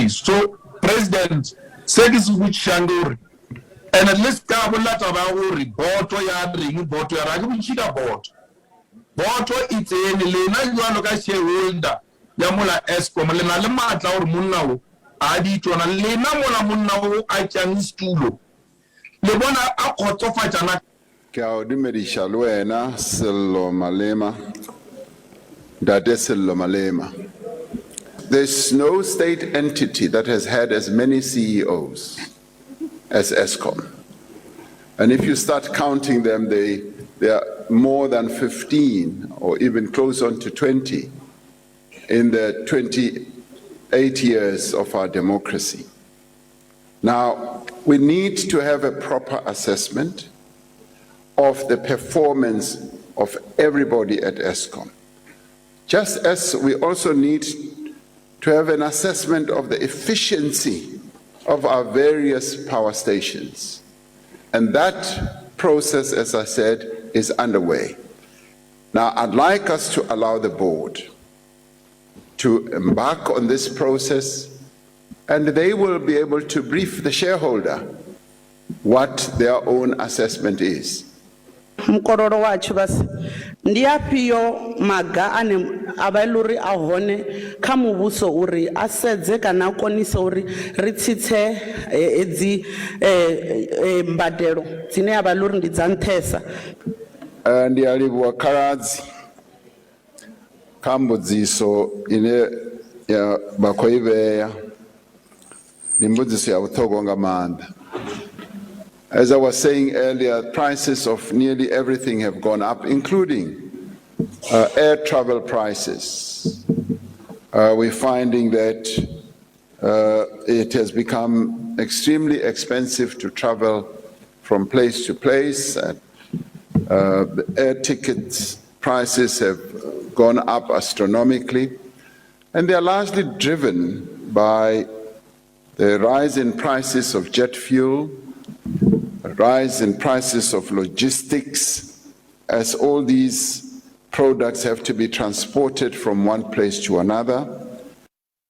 So President said this with Shanduri. And at least Kabulata Bauri, Boto Yadring, Boto Yaragichida Boto. Boto it's a Lena Yuanokashi Wilda, Yamula Eskom, Lena Lemata or Munao, Adi to an Lena Mona Munao, I can stulo. Lebona Akotofachana. Kaudimedi Shalwena, Sello Malema, Dadesello Malema. There's no state entity that has had as many CEOs as Eskom. And if you start counting them, they are more than 15 or even close on to 20 in the 28 years of our democracy. Now, we need to have a proper assessment of the performance of everybody at Eskom. Just as we also need to have an assessment of the efficiency of our various power stations. And that process, as I said, is underway. Now, I'd like us to allow the board to embark on this process, and they will be able to brief the shareholder what their own assessment is. Mkororo wacho basi ndiyapiyo maga ane abaluri ahone kha muvhuso uri asedze kana konisa uri ri tsitse edzi mbadelo dzine abaluri ndi dza nthesa. Ndiyalivhuwa khaladzi kha mbudziso ine ya bakhoiveya ndi mbudziso ya vhuṱhogwa nga maanḓa. As I was saying earlier, prices of nearly everything have gone up, including air travel prices. We're finding that it has become extremely expensive to travel from place to place. The air ticket prices have gone up astronomically, and they are largely driven by the rise in prices of jet fuel, rise in prices of logistics, as all these products have to be transported from one place to another.